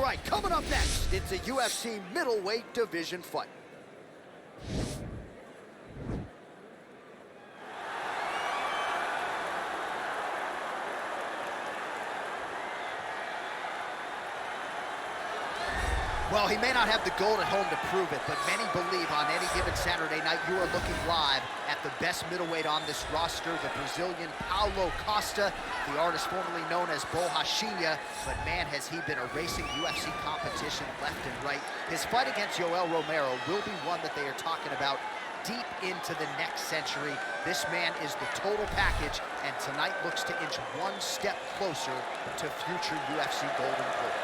All right, coming up next, it's a UFC middleweight division fight. Well, he may not have the gold at home to prove it, but many believe on any given Saturday night you are looking live at the best middleweight on this roster, the Brazilian Paulo Costa, the artist formerly known as boёv. But man, has he been erasing UFC competition left and right. His fight against Yoel Romero will be one that they are talking about deep into the next century. This man is the total package, and tonight looks to inch one step closer to future UFC golden glory.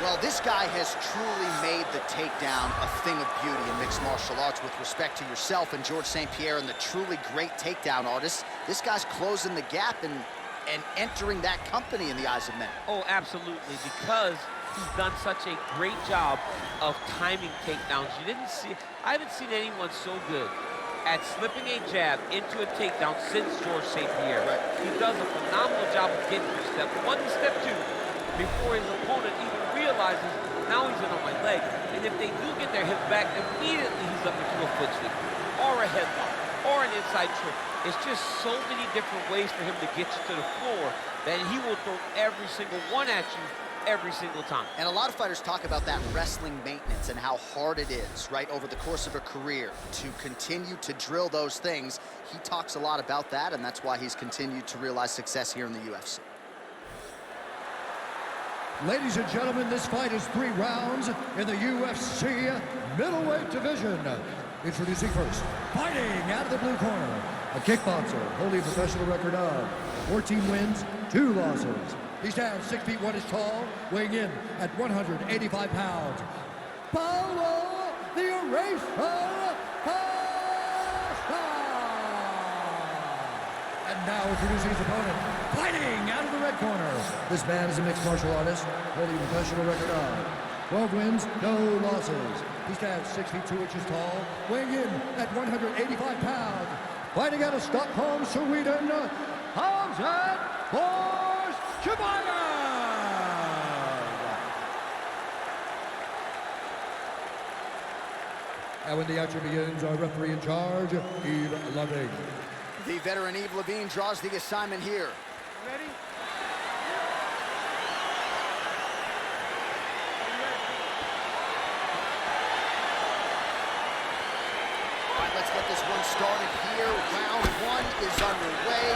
Well, this guy has truly made the takedown a thing of beauty in mixed martial arts with respect to yourself and George St. Pierre and the truly great takedown artists. This guy's closing the gap and entering that company in the eyes of men. Oh, absolutely, because he's done such a great job of timing takedowns. I haven't seen anyone so good at slipping a jab into a takedown since George St. Pierre. Right. He does a phenomenal job of getting to step one to step two before his opponent even realizes now he's in on my leg. And if they do get their hip back, immediately he's up into a foot sweep or a headlock or an inside trip. It's just so many different ways for him to get you to the floor that he will throw every single one at you every single time. And a lot of fighters talk about that wrestling maintenance and how hard it is, right, over the course of a career to continue to drill those things. He talks a lot about that, and that's why he's continued to realize success here in the UFC. Ladies and gentlemen, this fight is 3 rounds in the UFC middleweight division. Introducing first, fighting out of the blue corner, a kickboxer holding a professional record of 14 wins, 2 losses. He stands 6 feet 1 inches tall, weighing in at 185 pounds. Paulo, the Eraser Costa! And now introducing his opponent, fighting out of the red corner. This man is a mixed martial artist, holding a professional record of 12 wins, no losses. He stands 6 feet 2 inches tall, weighing in at 185 pounds. Fighting out of Stockholm, Sweden, Khamzat Chimaev! And when the action begins, our referee in charge, Yves Loving. The veteran Yves Levine draws the assignment here. Ready? All right, let's get this one started here. Round 1 is underway.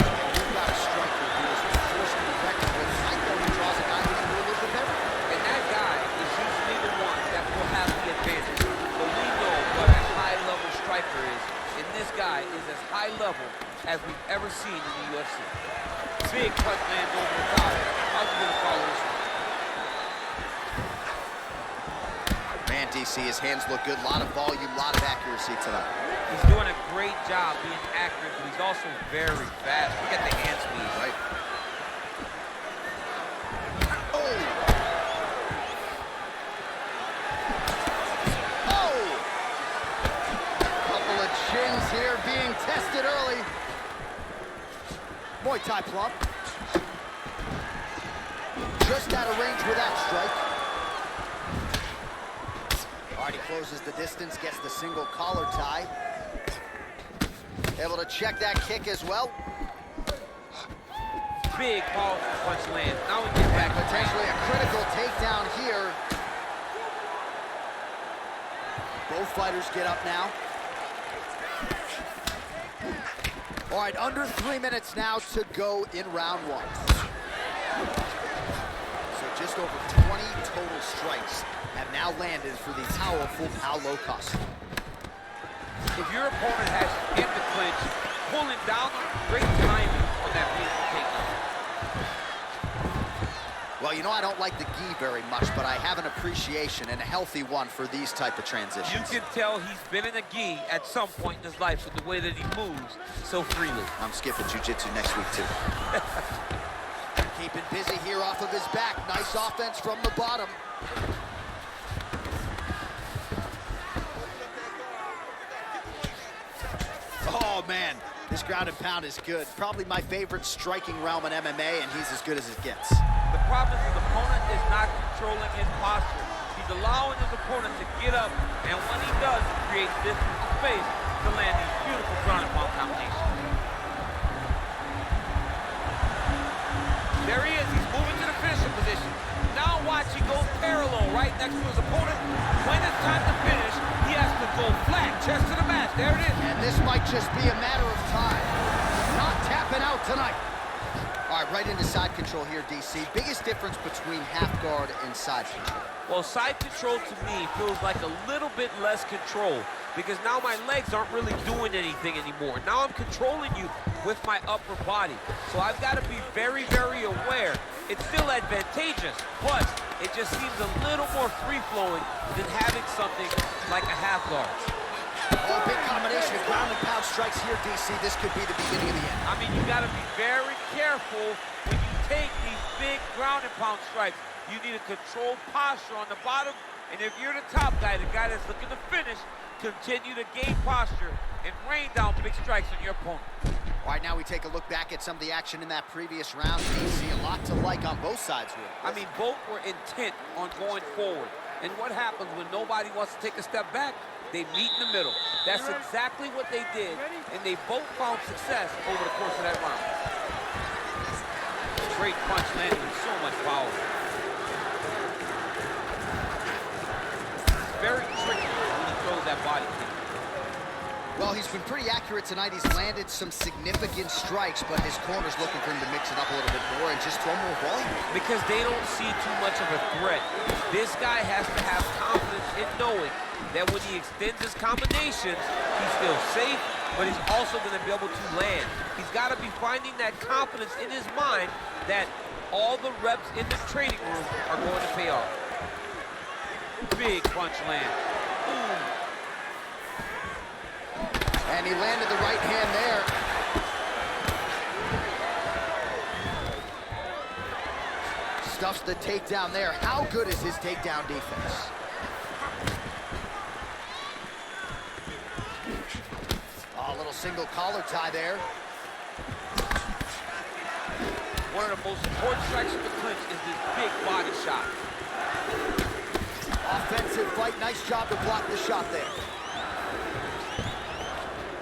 And we've got a striker who is the first to be reckoned with. I know he draws a guy who can do a little bit better. And that guy is usually the one that will have the advantage. But we know what a high-level striker is. And this guy is as high level as we've ever seen in the UFC. Big punch lands over the top. How's he gonna follow this one? Man, DC, his hands look good. A lot of volume, a lot of accuracy tonight. He's doing a great job being accurate, but he's also very fast. Look at the hand speed. Right. Oh! Oh! Couple of chins here being tested early. Muay Thai plump. Just out of range with that strike. All right, he closes the distance, gets the single collar tie. Able to check that kick as well. Big, powerful punch lands. Now we get back. Potentially a critical takedown here. Both fighters get up now. All right, under 3 minutes now to go in round 1. So just over 20 total strikes have now landed for the powerful Paulo Costa. If your opponent has you in the clinch, pulling down, great timing on that painful takedown. Well, you know, I don't like the gi very much, but I have an appreciation, and a healthy one, for these type of transitions. You can tell he's been in a gi at some point in his life with the way that he moves so freely. I'm skipping jiu-jitsu next week, too. Keeping busy here off of his back. Nice offense from the bottom. Oh, man. This ground and pound is good. Probably my favorite striking realm in MMA, and he's as good as it gets. The problem is his opponent is not controlling his posture. He's allowing his opponent to get up, and when he does, he creates distance and space to land these beautiful ground and pound combinations. There he is. He's moving to the finishing position. Now watch, he goes parallel right next to his opponent. When it's time to finish, he has to go flat, chest to the mat. There it is. And this might just be a matter of time. Not tapping out tonight. All right, right into side control here, DC. Biggest difference between half guard and side control? Well, side control to me feels like a little bit less control because now my legs aren't really doing anything anymore. Now I'm controlling you with my upper body. So I've got to be very, very aware. It's still advantageous, but it just seems a little more free-flowing than having something like a half guard. Oh, big combination of ground and pound strikes here, DC. This could be the beginning of the end. I mean, you got to be very careful when you take these big ground and pound strikes. You need a controlled posture on the bottom, and if you're the top guy, the guy that's looking to finish, continue to gain posture and rain down big strikes on your opponent. All right, now we take a look back at some of the action in that previous round. You see a lot to like on both sides here. I mean, both were intent on going forward. And what happens when nobody wants to take a step back? They meet in the middle. That's exactly what they did, and they both found success over the course of that round. Great punch landing with so much power. Very tricky when he throws that body kick. Well, he's been pretty accurate tonight. He's landed some significant strikes, but his corner's looking for him to mix it up a little bit more and just throw more volume. Because they don't see too much of a threat. This guy has to have confidence in knowing that when he extends his combinations, he's still safe, but he's also going to be able to land. He's got to be finding that confidence in his mind that all the reps in the training room are going to pay off. Big punch land. Ooh. And he landed the right hand there. Stuffs the takedown there. How good is his takedown defense? Oh, a little single collar tie there. One of the most important strikes of the clinch is this big body shot. Offensive fight, nice job to block the shot there.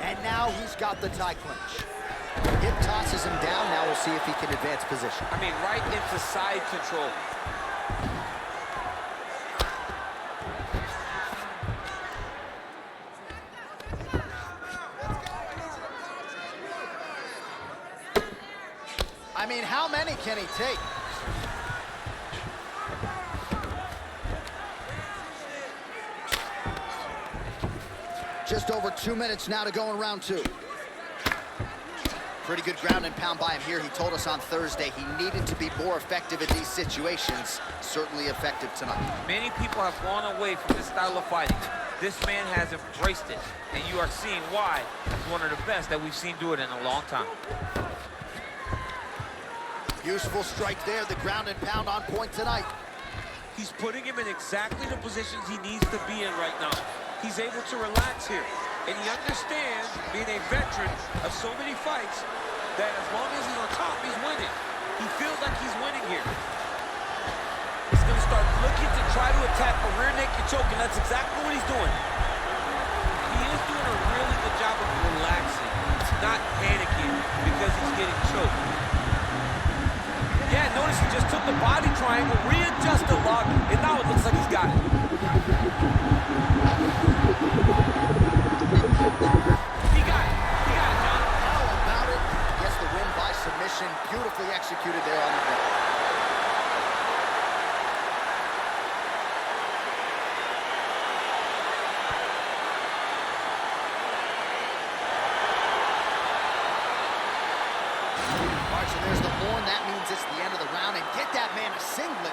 And now he's got the tie clinch. Hip tosses him down. Now we'll see if he can advance position. I mean, right into side control. I mean, how many can he take? Just over 2 minutes now to go in round two. Pretty good ground and pound by him here. He told us on Thursday he needed to be more effective in these situations. Certainly effective tonight. Many people have gone away from this style of fighting. This man has embraced it, and you are seeing why he's one of the best that we've seen do it in a long time. Useful strike there. The ground and pound on point tonight. He's putting him in exactly the positions he needs to be in right now. He's able to relax here, and he understands, being a veteran of so many fights, that as long as he's on top, he's winning. He feels like he's winning here. He's going to start looking to try to attack a rear naked choke, and that's exactly what he's doing. He is doing a really good job of relaxing. He's not panicking because he's getting choked. Yeah, notice he just took the body triangle, readjusted lock, and now it looks like he's got it. He got it, John. How about it? Gets the win by submission. Beautifully executed there on the ground. All right, so there's the horn. That means it's the end of the round. And get that man a single.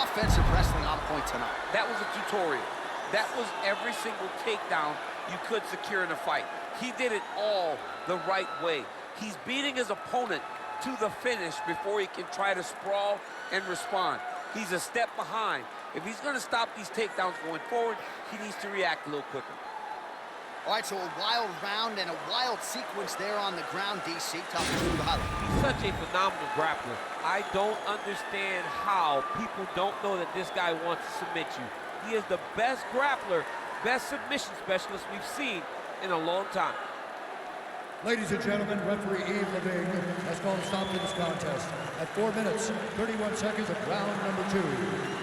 offensive wrestling on point tonight. That was a tutorial. That was every single takedown you could secure in a fight. He did it all the right way. He's beating his opponent to the finish before he can try to sprawl and respond. He's a step behind. If he's going to stop these takedowns going forward, he needs to react a little quicker. All right, so a wild round and a wild sequence there on the ground, DC. Talk us through the highlight. He's such a phenomenal grappler. I don't understand how people don't know that this guy wants to submit you. He is the best grappler, best submission specialist we've seen in a long time. Ladies and gentlemen, referee Yves Leving has called a stop to this contest at 4 minutes, 31 seconds of round number 2.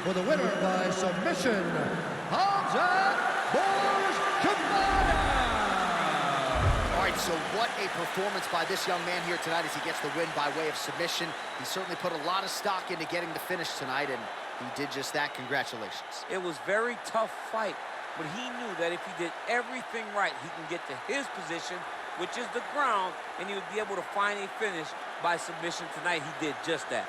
For the winner by submission, Khamzat Chimaev. All right, so what a performance by this young man here tonight as he gets the win by way of submission. He certainly put a lot of stock into getting the finish tonight, and he did just that. Congratulations. It was a very tough fight, but he knew that if he did everything right, he can get to his position, which is the ground, and he would be able to find a finish by submission tonight. He did just that.